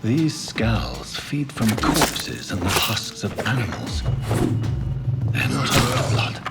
These skulls feed from corpses and the husks of animals. They're not after blood.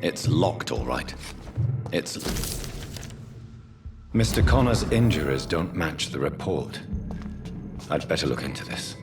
It's locked, all right. It's... Mr. Connor's injuries don't match the report. I'd better look into this.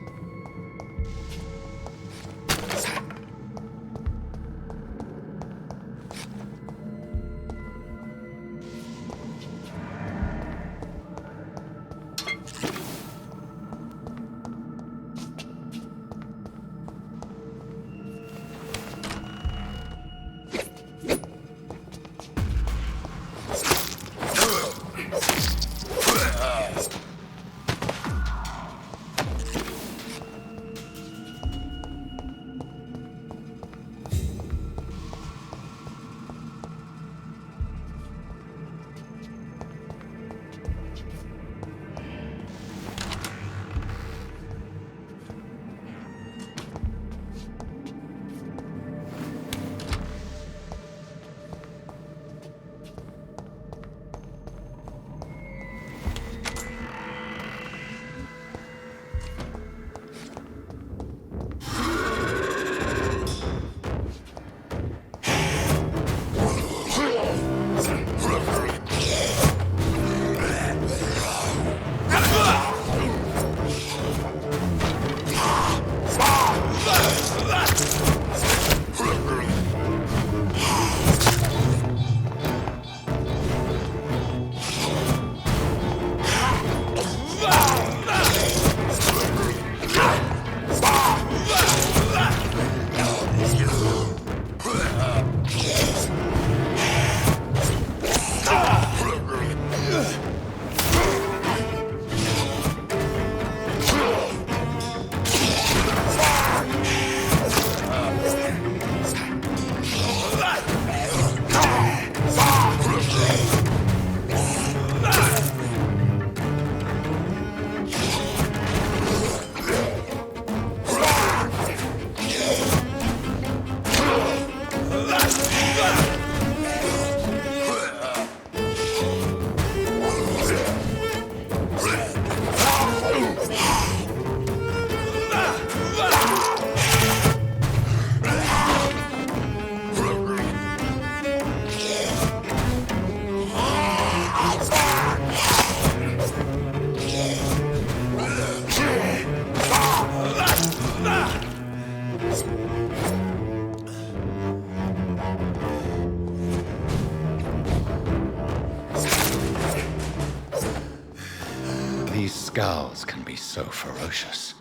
These scows can be so ferocious.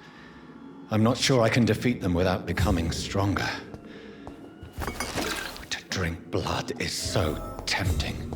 I'm not sure I can defeat them without becoming stronger. To drink blood is so tempting.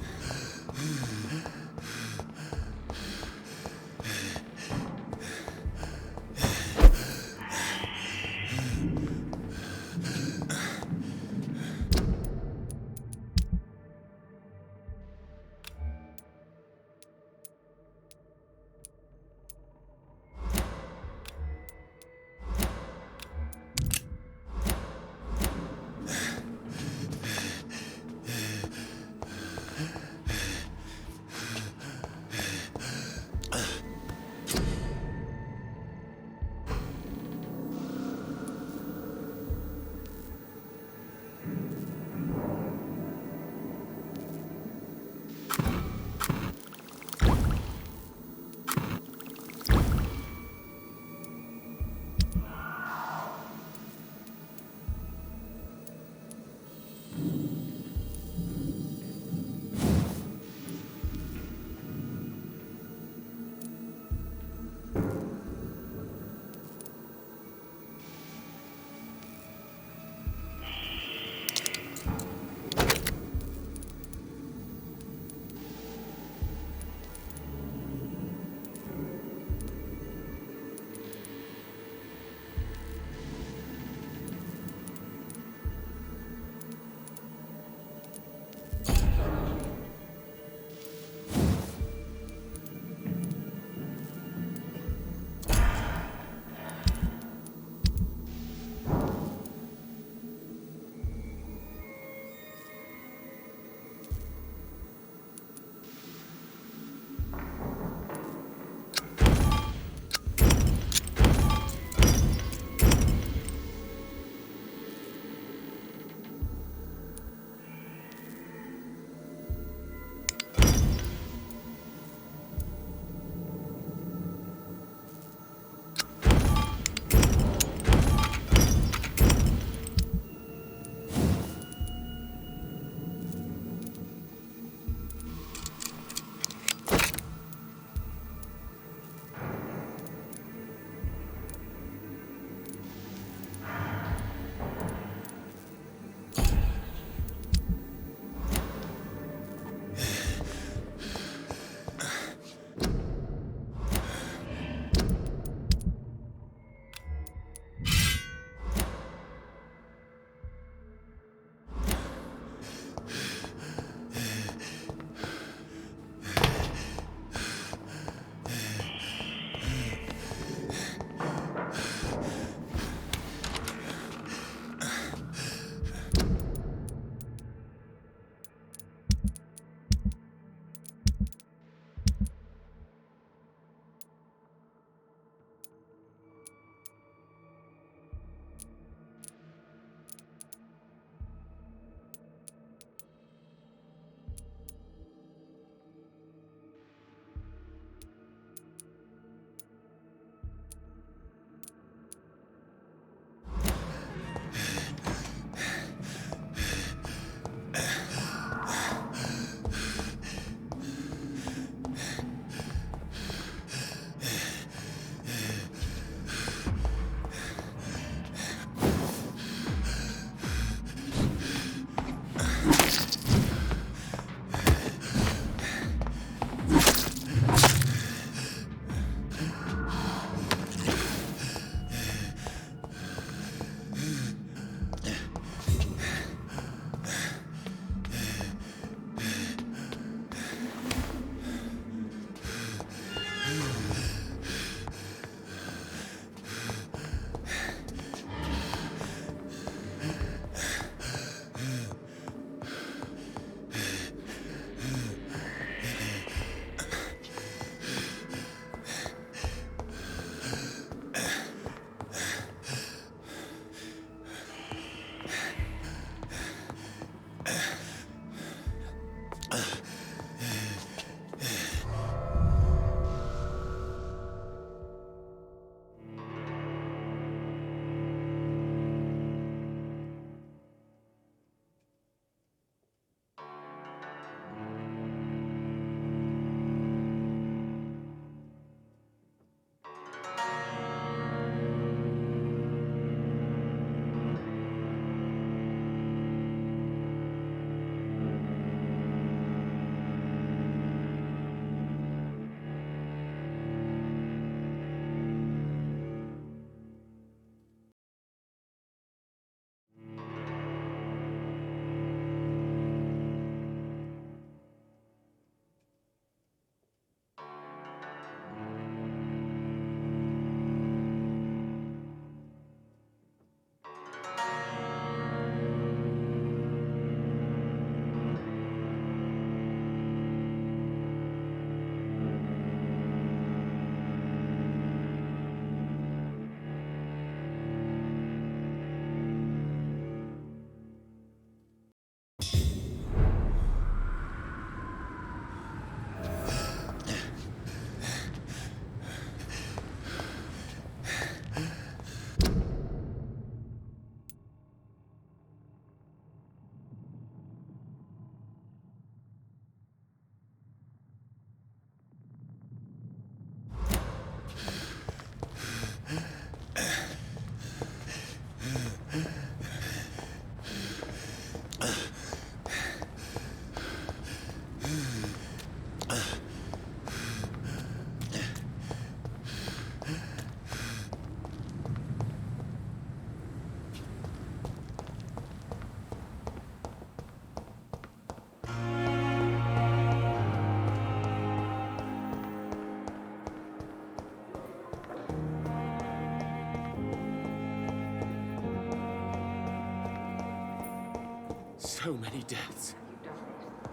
So many deaths.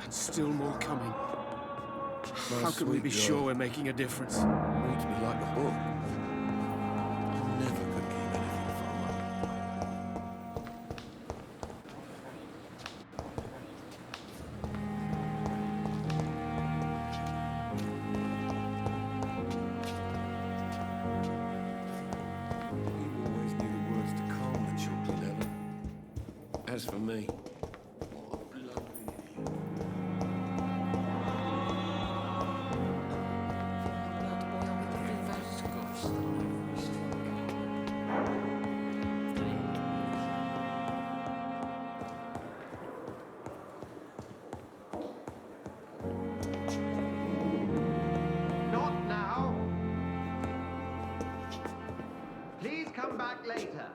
And still more coming. How can we be sure we're making a difference? Reads me like a book. I'm never gonna keep anything from her. You always knew the words to calm the children, Ellen. As for me, what a bloody idiot. Not now. Please come back later.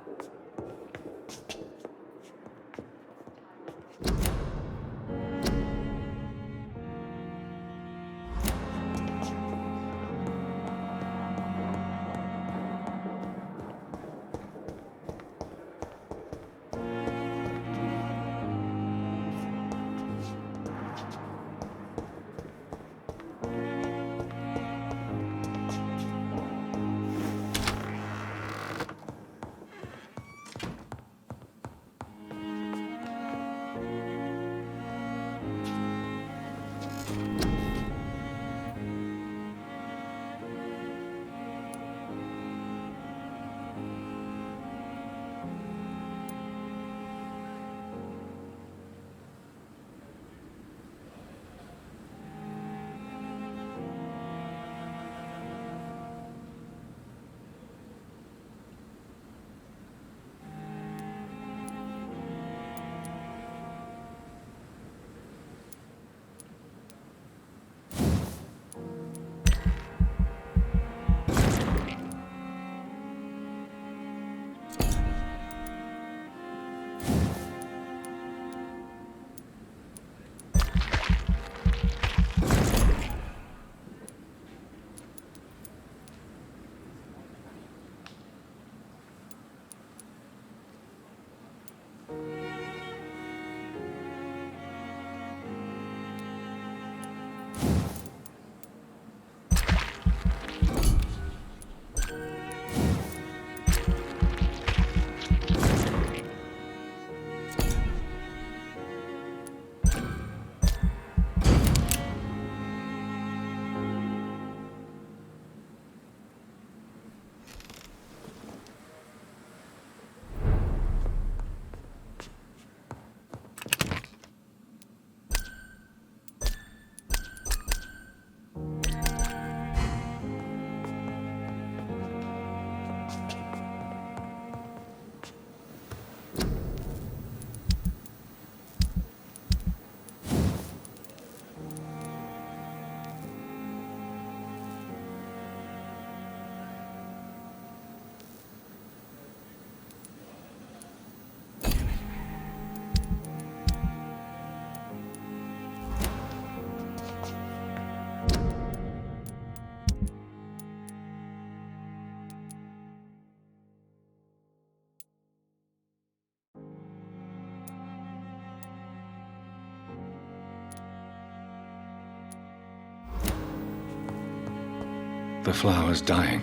The flower's dying.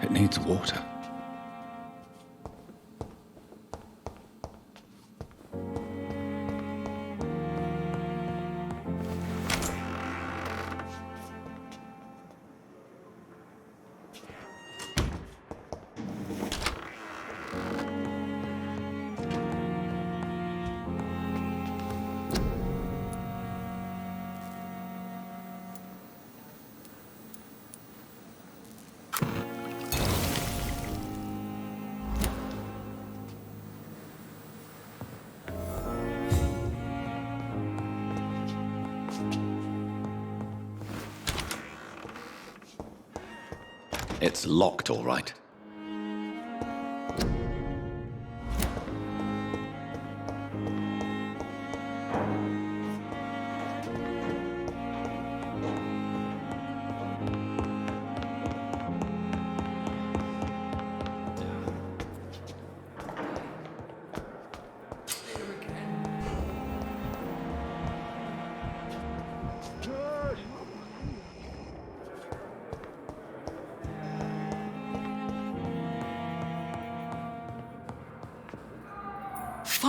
It needs water. It's locked, all right.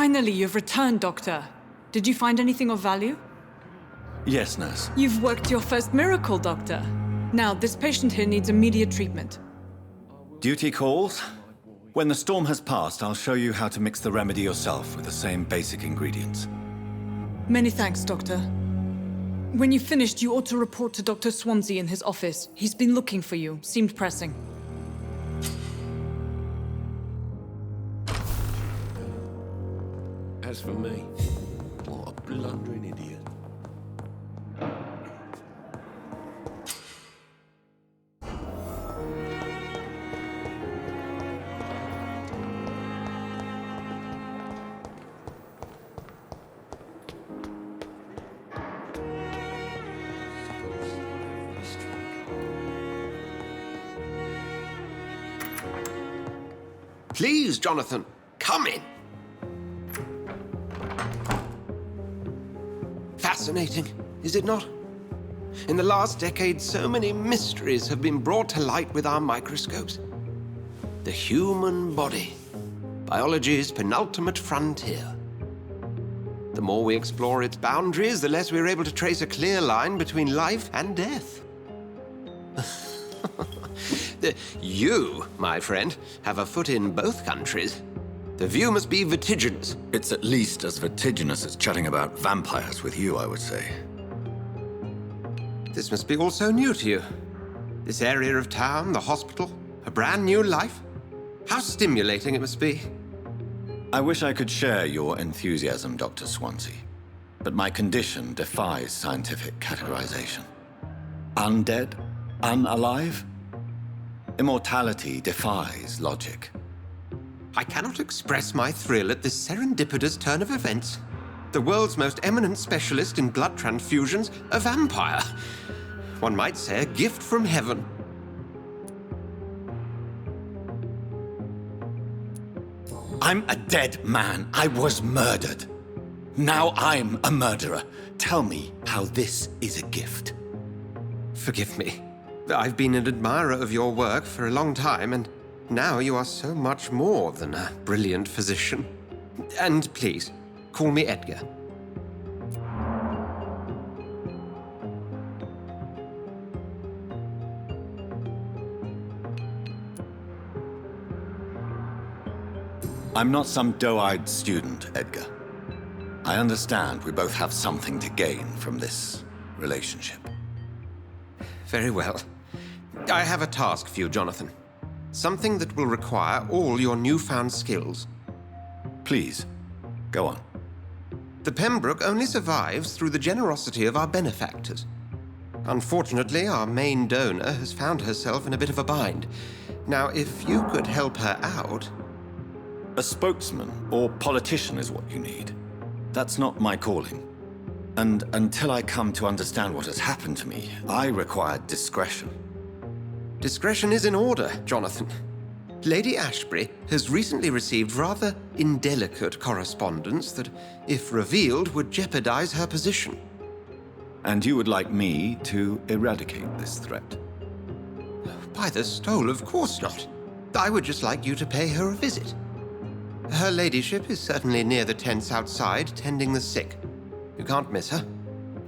Finally, you've returned, Doctor. Did you find anything of value? Yes, nurse. You've worked your first miracle, Doctor. Now, this patient here needs immediate treatment. Duty calls. When the storm has passed, I'll show you how to mix the remedy yourself with the same basic ingredients. Many thanks, Doctor. When you've finished, you ought to report to Dr. Swansea in his office. He's been looking for you. Seemed pressing. As for me, what a blundering idiot. Please, Jonathan, come in. Fascinating, is it not? In the last decade, so many mysteries have been brought to light with our microscopes. The human body, biology's penultimate frontier. The more we explore its boundaries, the less we're able to trace a clear line between life and death. You, my friend, have a foot in both countries. The view must be vertiginous. It's at least as vertiginous as chatting about vampires with you, I would say. This must be all so new to you. This area of town, the hospital, a brand new life. How stimulating it must be. I wish I could share your enthusiasm, Dr. Swansea, but my condition defies scientific categorization. Undead? Unalive? Immortality defies logic. I cannot express my thrill at this serendipitous turn of events. The world's most eminent specialist in blood transfusions, a vampire. One might say a gift from heaven. I'm a dead man. I was murdered. Now I'm a murderer. Tell me how this is a gift. Forgive me. I've been an admirer of your work for a long time, and now you are so much more than a brilliant physician. And please, call me Edgar. I'm not some doe-eyed student, Edgar. I understand we both have something to gain from this relationship. Very well. I have a task for you, Jonathan. Something that will require all your newfound skills. Please, go on. The Pembroke only survives through the generosity of our benefactors. Unfortunately, our main donor has found herself in a bit of a bind. Now, if you could help her out... A spokesman or politician is what you need. That's not my calling. And until I come to understand what has happened to me, I require discretion. Discretion is in order, Jonathan. Lady Ashbury has recently received rather indelicate correspondence that, if revealed, would jeopardize her position. And you would like me to eradicate this threat? By the stole, of course not. I would just like you to pay her a visit. Her ladyship is certainly near the tents outside, tending the sick. You can't miss her.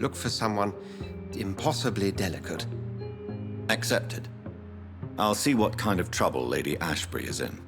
Look for someone impossibly delicate. Accepted. I'll see what kind of trouble Lady Ashbury is in.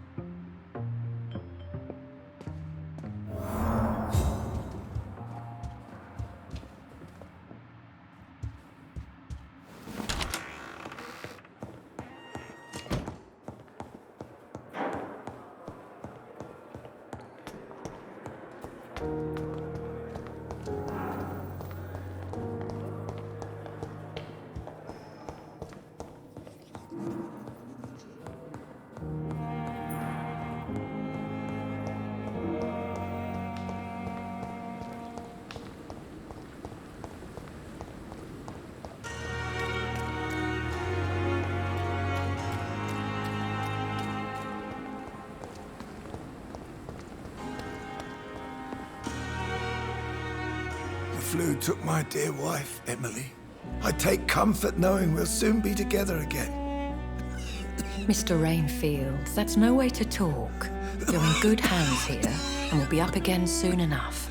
The flu took my dear wife, Emily. I take comfort knowing we'll soon be together again. Mr. Rainfield, that's no way to talk. You're in good hands here, and we'll be up again soon enough.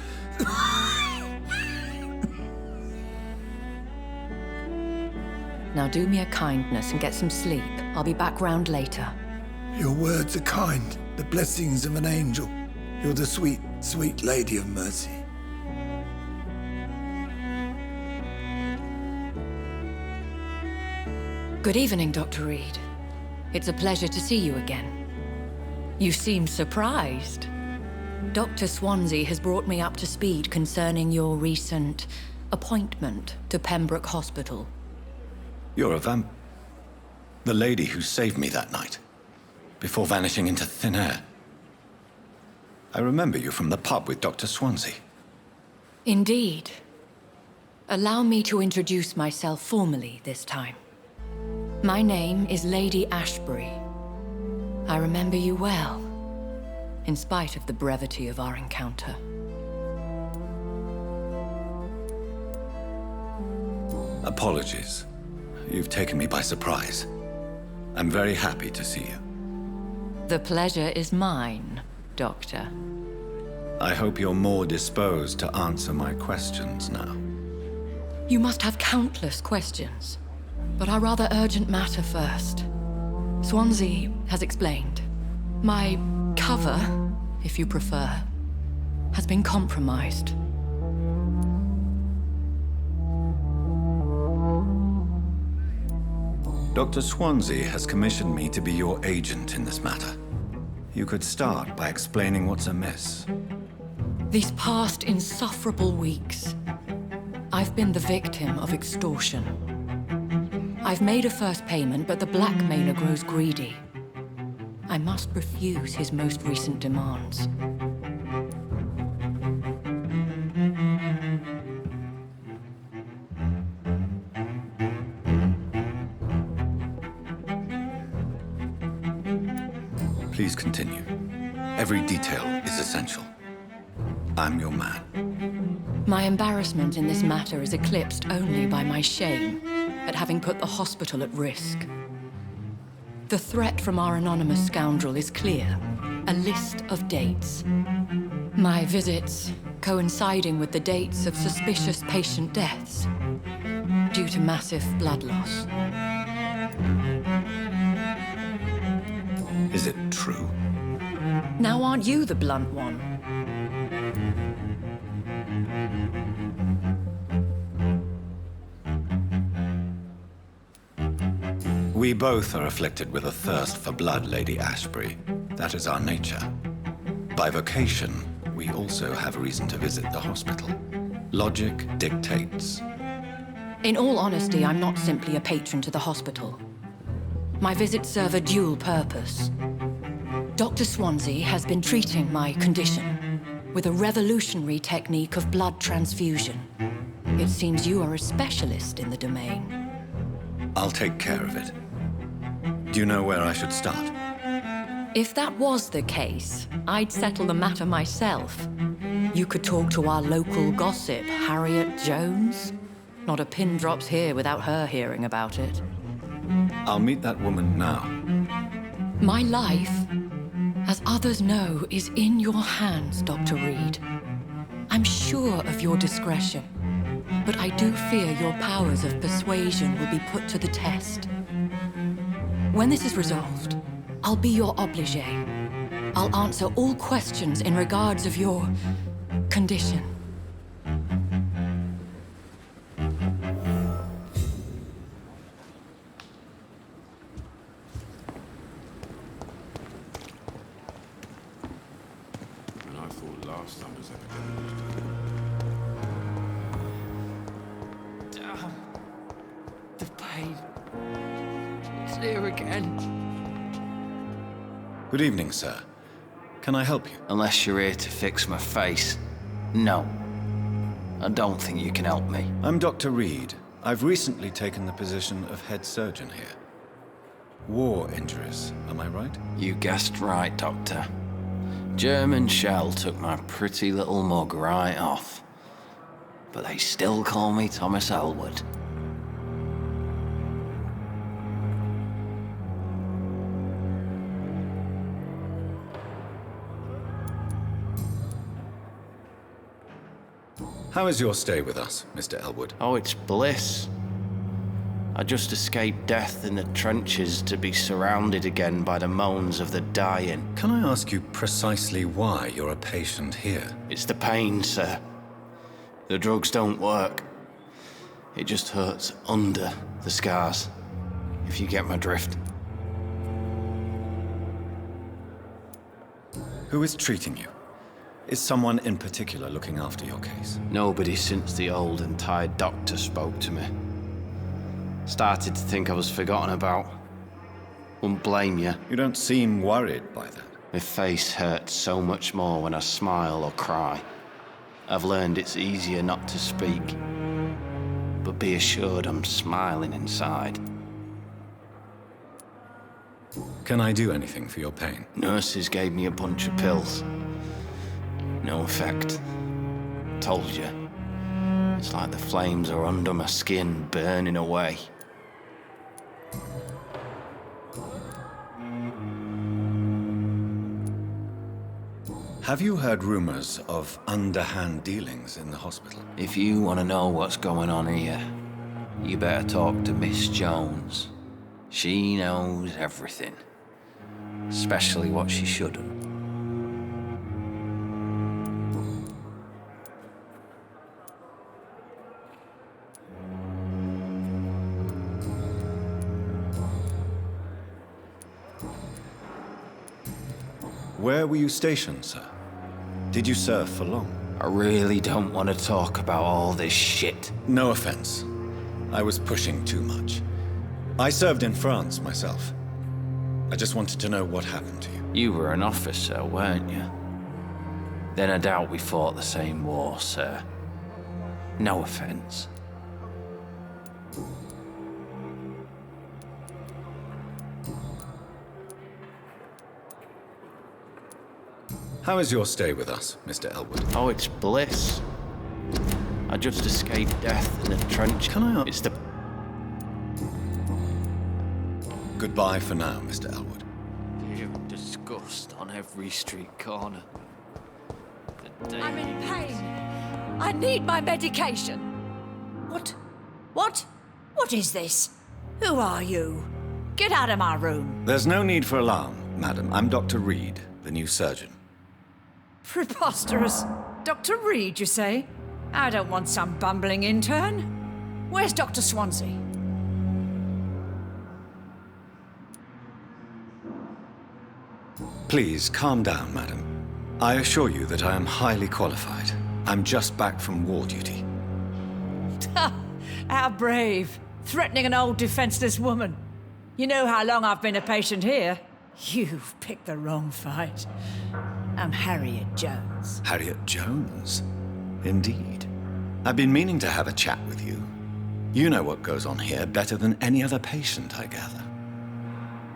Now do me a kindness and get some sleep. I'll be back round later. Your words are kind, the blessings of an angel. You're the sweet, sweet Lady of Mercy. Good evening, Dr. Reed. It's a pleasure to see you again. You seem surprised. Dr. Swansea has brought me up to speed concerning your recent appointment to Pembroke Hospital. You're a the lady who saved me that night, before vanishing into thin air. I remember you from the pub with Dr. Swansea. Indeed. Allow me to introduce myself formally this time. My name is Lady Ashbury. I remember you well, in spite of the brevity of our encounter. Apologies. You've taken me by surprise. I'm very happy to see you. The pleasure is mine, Doctor. I hope you're more disposed to answer my questions now. You must have countless questions, but our rather urgent matter first. Swansea has explained. My cover, if you prefer, has been compromised. Dr. Swansea has commissioned me to be your agent in this matter. You could start by explaining what's amiss. These past insufferable weeks, I've been the victim of extortion. I've made a first payment, but the blackmailer grows greedy. I must refuse his most recent demands. Please continue. Every detail is essential. I'm your man. My embarrassment in this matter is eclipsed only by my shame at having put the hospital at risk. The threat from our anonymous scoundrel is clear. A list of dates. My visits coinciding with the dates of suspicious patient deaths due to massive blood loss. Is it true? Now aren't you the blunt one? We both are afflicted with a thirst for blood, Lady Ashbury. That is our nature. By vocation, we also have a reason to visit the hospital. Logic dictates. In all honesty, I'm not simply a patron to the hospital. My visits serve a dual purpose. Dr. Swansea has been treating my condition with a revolutionary technique of blood transfusion. It seems you are a specialist in the domain. I'll take care of it. Do you know where I should start? If that was the case, I'd settle the matter myself. You could talk to our local gossip, Harriet Jones. Not a pin drops here without her hearing about it. I'll meet that woman now. My life, as others know, is in your hands, Dr. Reed. I'm sure of your discretion, but I do fear your powers of persuasion will be put to the test. When this is resolved, I'll be your obligé. I'll answer all questions in regards of your condition. And I thought last time was ever gonna... The pain. It's here again. Good evening, sir. Can I help you? Unless you're here to fix my face. No. I don't think you can help me. I'm Dr. Reed. I've recently taken the position of head surgeon here. War injuries, am I right? You guessed right, Doctor. German shell took my pretty little mug right off. But they still call me Thomas Elwood. How is your stay with us, Mr. Elwood? Oh, it's bliss. I just escaped death in the trenches to be surrounded again by the moans of the dying. Can I ask you precisely why you're a patient here? It's the pain, sir. The drugs don't work. It just hurts under the scars, if you get my drift. Who is treating you? Is someone in particular looking after your case? Nobody since the old and tired doctor spoke to me. Started to think I was forgotten about. Wouldn't blame you. You don't seem worried by that. My face hurts so much more when I smile or cry. I've learned it's easier not to speak. But be assured I'm smiling inside. Can I do anything for your pain? Nurses gave me a bunch of pills. No effect. Told you. It's like the flames are under my skin, burning away. Have you heard rumors of underhand dealings in the hospital? If you want to know what's going on here, you better talk to Miss Jones. She knows everything. Especially what she shouldn't. Where were you stationed, sir? Did you serve for long? I really don't want to talk about all this shit. No offense. I was pushing too much. I served in France myself. I just wanted to know what happened to you. You were an officer, weren't you? Then I doubt we fought the same war, sir. No offense. How is your stay with us, Mr. Elwood? Oh, it's bliss. I just escaped death in the trench. Can I... It's the... Goodbye for now, Mr. Elwood. You disgust on every street corner. The day... I'm in pain. I need my medication. What? What? What is this? Who are you? Get out of my room. There's no need for alarm, madam. I'm Dr. Reed, the new surgeon. Preposterous. Dr. Reed, you say? I don't want some bumbling intern. Where's Dr. Swansea? Please, calm down, madam. I assure you that I am highly qualified. I'm just back from war duty. How brave. Threatening an old defenseless woman. You know how long I've been a patient here? You've picked the wrong fight. I'm Harriet Jones. Harriet Jones? Indeed. I've been meaning to have a chat with you. You know what goes on here better than any other patient, I gather.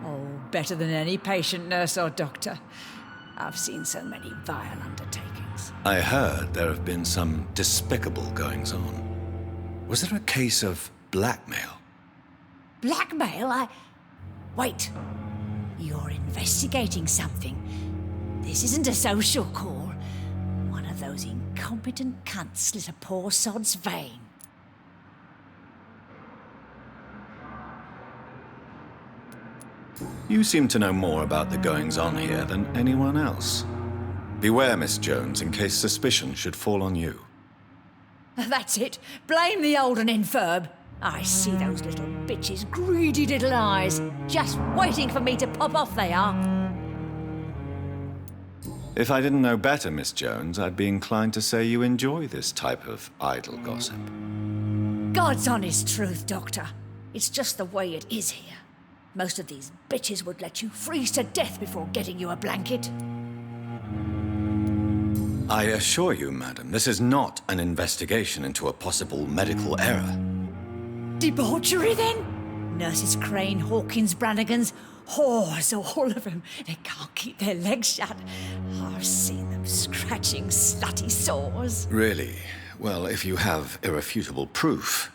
Oh, better than any patient, nurse, or doctor. I've seen so many vile undertakings. I heard there have been some despicable goings-on. Was there a case of blackmail? Blackmail? Wait. You're investigating something. This isn't a social call. One of those incompetent cunts slit a poor sod's vein. You seem to know more about the goings-on here than anyone else. Beware, Miss Jones, in case suspicion should fall on you. That's it. Blame the old and infirm. I see those little bitches' greedy little eyes. Just waiting for me to pop off they are. If I didn't know better, Miss Jones, I'd be inclined to say you enjoy this type of idle gossip. God's honest truth, Doctor. It's just the way it is here. Most of these bitches would let you freeze to death before getting you a blanket. I assure you, madam, this is not an investigation into a possible medical error. Debauchery, then? Nurses Crane, Hawkins, Brannigans, whores, all of them. They can't keep their legs shut. I've seen them scratching slutty sores. Really? Well, if you have irrefutable proof,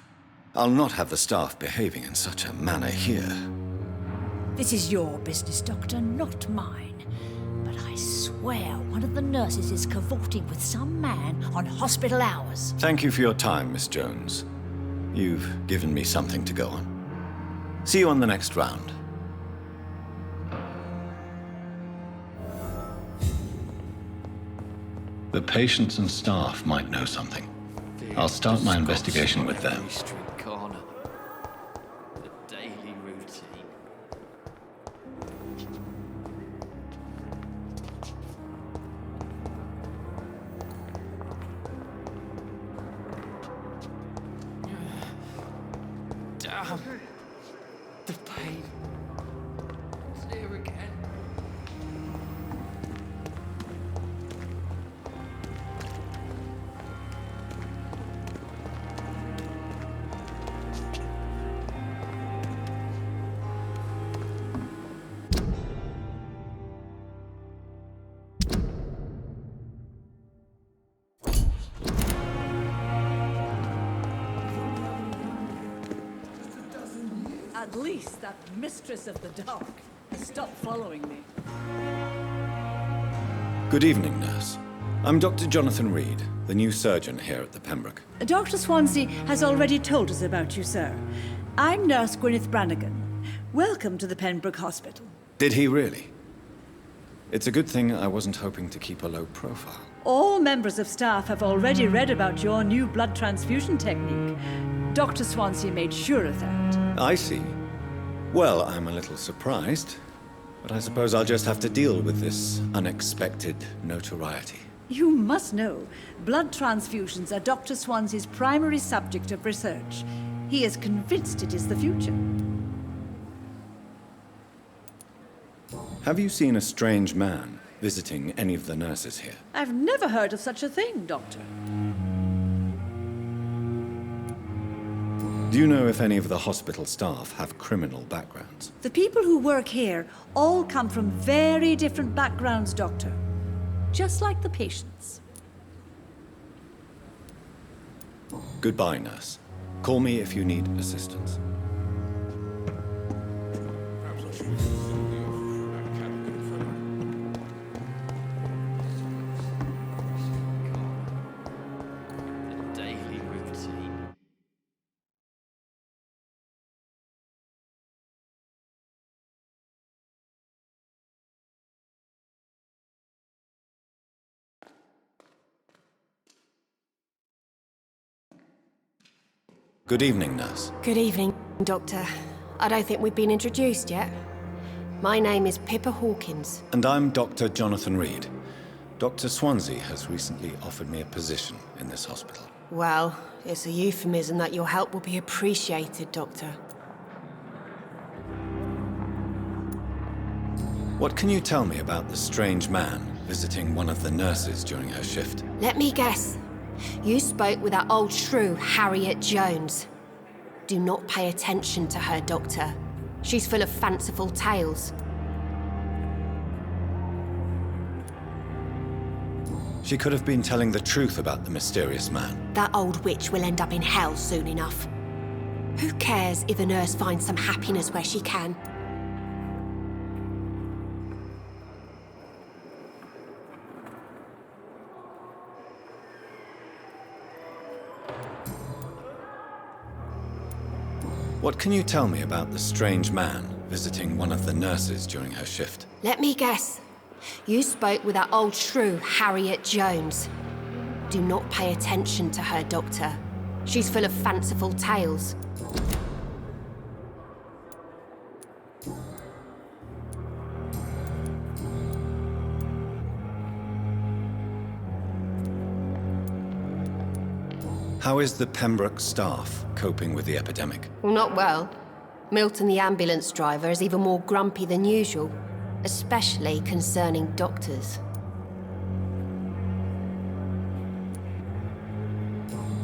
I'll not have the staff behaving in such a manner here. This is your business, Doctor, not mine. but I swear one of the nurses is cavorting with some man on hospital hours. Thank you for your time, Miss Jones. You've given me something to go on. See you on the next round. The patients and staff might know something. I'll start my investigation with them. Street corner. The daily routine. Damn. The pain. It's here again. At least that mistress of the dark has stopped following me. Good evening, nurse. I'm Dr. Jonathan Reed, the new surgeon here at the Pembroke. Dr. Swansea has already told us about you, sir. I'm Nurse Gwyneth Brannigan. Welcome to the Pembroke Hospital. Did he really? It's a good thing I wasn't hoping to keep a low profile. All members of staff have already read about your new blood transfusion technique. Dr. Swansea made sure of that. I see. Well, I'm a little surprised, but I suppose I'll just have to deal with this unexpected notoriety. You must know, blood transfusions are Dr. Swansea's primary subject of research. He is convinced it is the future. Have you seen a strange man visiting any of the nurses here? I've never heard of such a thing, Doctor. Do you know if any of the hospital staff have criminal backgrounds? The people who work here all come from very different backgrounds, Doctor. Just like the patients. Goodbye, nurse. Call me if you need assistance. Perhaps I should have the offer for that cabin fellow. The daily routine. Good evening, nurse. Good evening, Doctor. I don't think we've been introduced yet. My name is Pippa Hawkins. And I'm Dr. Jonathan Reed. Dr. Swansea has recently offered me a position in this hospital. Well, it's a euphemism that your help will be appreciated, Doctor. What can you tell me about the strange man visiting one of the nurses during her shift? Let me guess. You spoke with that old shrew, Harriet Jones. Do not pay attention to her, Doctor. She's full of fanciful tales. She could have been telling the truth about the mysterious man. That old witch will end up in hell soon enough. Who cares if a nurse finds some happiness where she can? What can you tell me about the strange man visiting one of the nurses during her shift? Let me guess. You spoke with that old shrew, Harriet Jones. Do not pay attention to her, Doctor. She's full of fanciful tales. How is the Pembroke staff coping with the epidemic? Well, not well. Milton, the ambulance driver, is even more grumpy than usual, especially concerning doctors.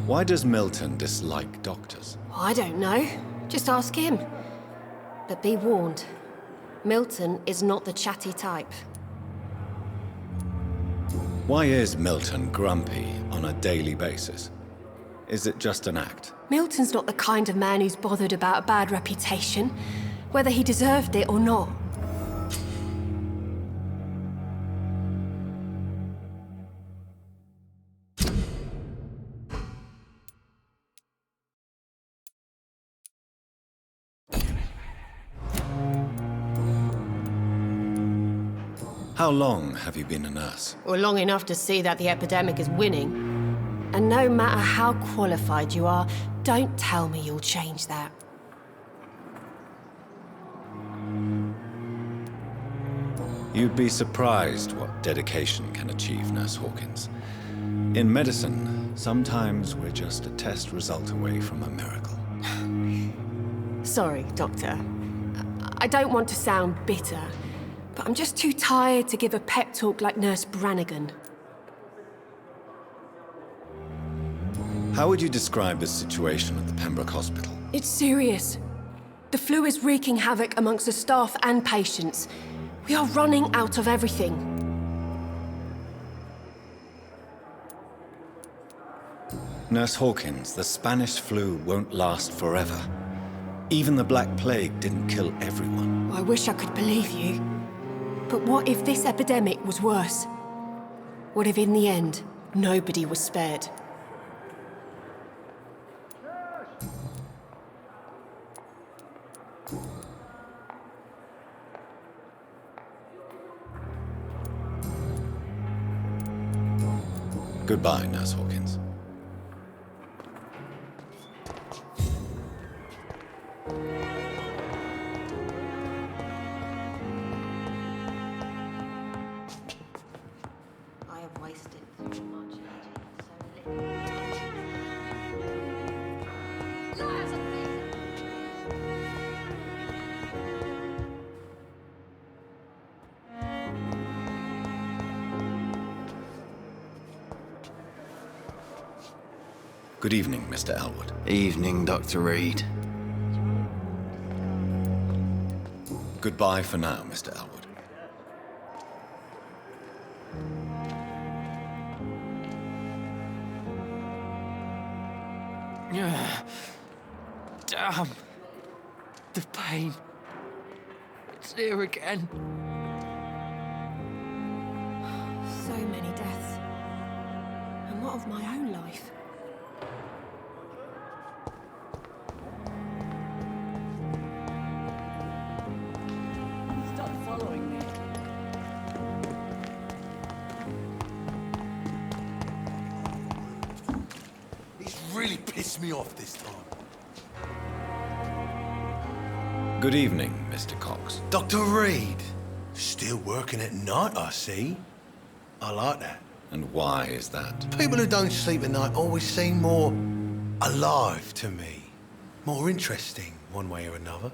Why does Milton dislike doctors? I don't know. Just ask him. But be warned, Milton is not the chatty type. Why is Milton grumpy on a daily basis? Is it just an act? Milton's not the kind of man who's bothered about a bad reputation, whether he deserved it or not. How long have you been a nurse? Or long enough to see that the epidemic is winning. And no matter how qualified you are, don't tell me you'll change that. You'd be surprised what dedication can achieve, Nurse Hawkins. In medicine, sometimes we're just a test result away from a miracle. Sorry, Doctor. I don't want to sound bitter, but I'm just too tired to give a pep talk like Nurse Brannigan. How would you describe the situation at the Pembroke Hospital? It's serious. The flu is wreaking havoc amongst the staff and patients. We are running out of everything. Nurse Hawkins, the Spanish flu won't last forever. Even the Black Plague didn't kill everyone. I wish I could believe you. But what if this epidemic was worse? What if in the end, nobody was spared? Goodbye, Nurse Hawkins. I have wasted so much energy, so little. Good evening, Mr. Elwood. Evening, Dr. Reed. Goodbye for now, Mr. Elwood. Damn. The pain. It's here again. So many deaths. And what of my own life? Stop following me. He's really pissed me off this time. Good evening, Mr. Cox. Dr. Reed. Still working at night, I see. I like that. And why is that? People who don't sleep at night always seem more alive to me. More interesting, one way or another.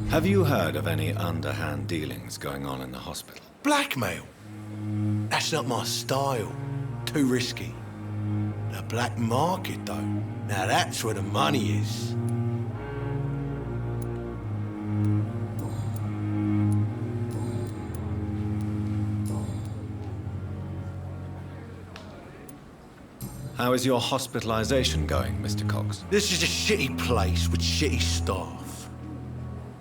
Have you heard of any underhand dealings going on in the hospital? Blackmail? That's not my style. Too risky. The black market, though. Now that's where the money is. How is your hospitalization going, Mr. Cox? This is a shitty place with shitty staff.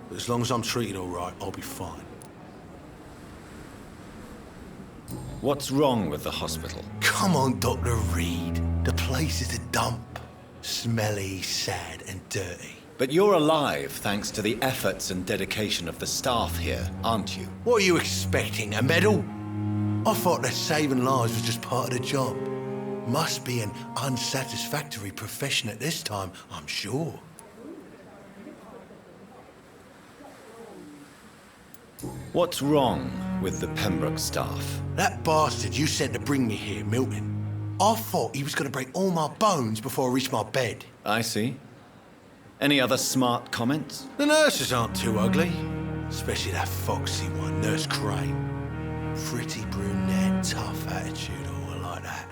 But as long as I'm treated all right, I'll be fine. What's wrong with the hospital? Come on, Dr. Reed. The place is a dump. Smelly, sad, and dirty. But you're alive thanks to the efforts and dedication of the staff here, aren't you? What are you expecting, a medal? I thought that saving lives was just part of the job. Must be an unsatisfactory profession at this time, I'm sure. What's wrong with the Pembroke staff? That bastard you sent to bring me here, Milton. I thought he was going to break all my bones before I reached my bed. I see. Any other smart comments? The nurses aren't too ugly. Especially that foxy one, Nurse Crane. Pretty brunette, tough attitude, oh, I like that.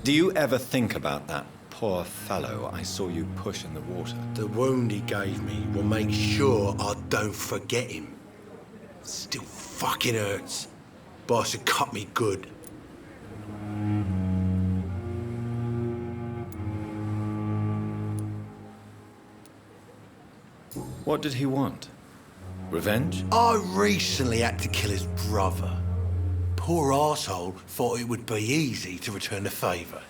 Do you ever think about that poor fellow I saw you push in the water? The wound he gave me will make sure I don't forget him. Still fucking hurts. Boss had cut me good. What did he want? Revenge? I recently had to kill his brother. Poor arsehole thought it would be easy to return the favour.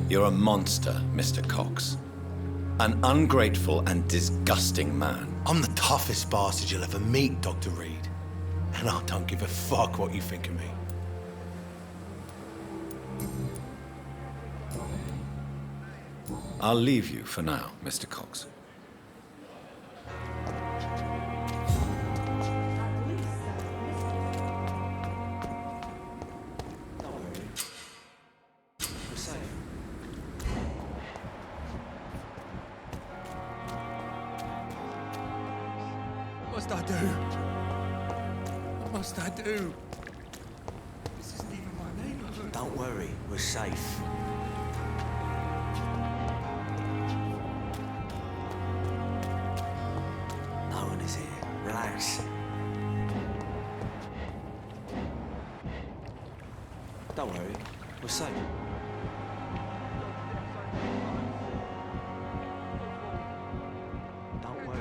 You're a monster, Mr. Cox. An ungrateful and disgusting man. I'm the toughest bastard you'll ever meet, Dr. Reed. And I don't give a fuck what you think of me. I'll leave you for now, Mr. Cox. What must I do? What must I do? This isn't even my neighborhood. Don't worry, we're safe. No one is here. Relax. Don't worry, we're safe. Don't worry.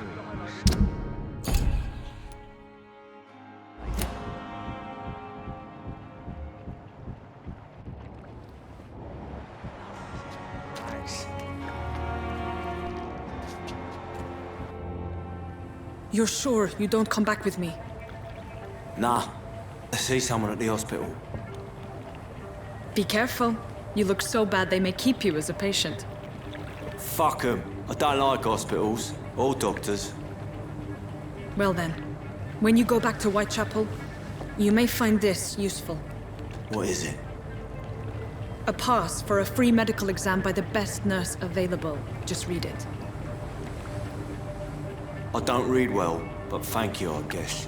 You're sure you don't come back with me? Nah, I see someone at the hospital. Be careful. You look so bad they may keep you as a patient. Fuck 'em. I don't like hospitals or doctors. Well then, when you go back to Whitechapel, you may find this useful. What is it? A pass for a free medical exam by the best nurse available. Just read it. I don't read well, but thank you, I guess.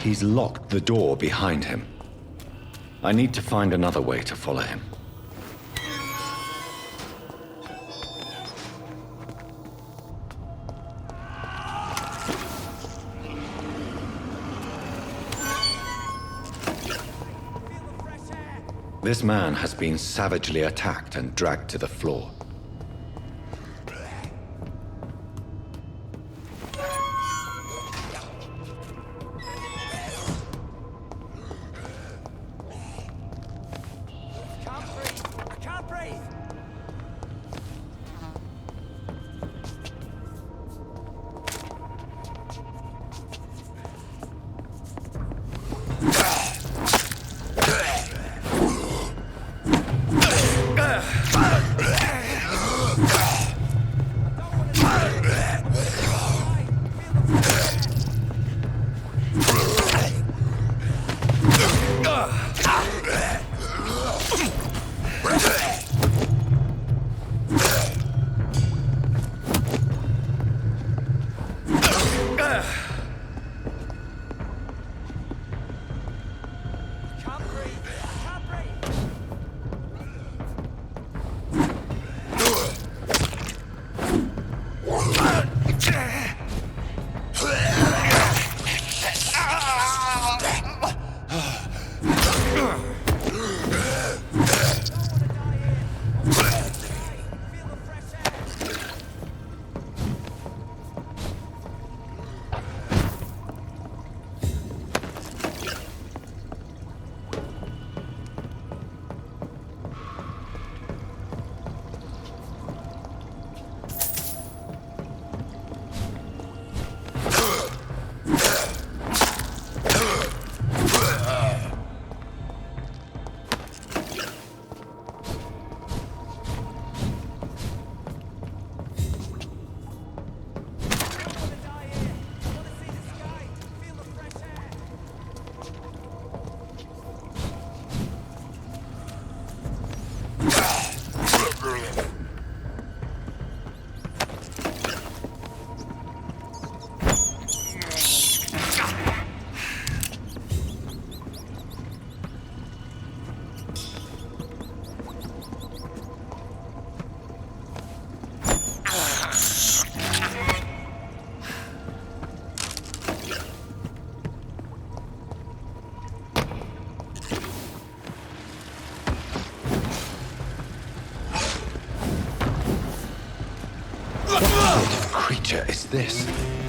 He's locked the door behind him. I need to find another way to follow him. This man has been savagely attacked and dragged to the floor. creature is this?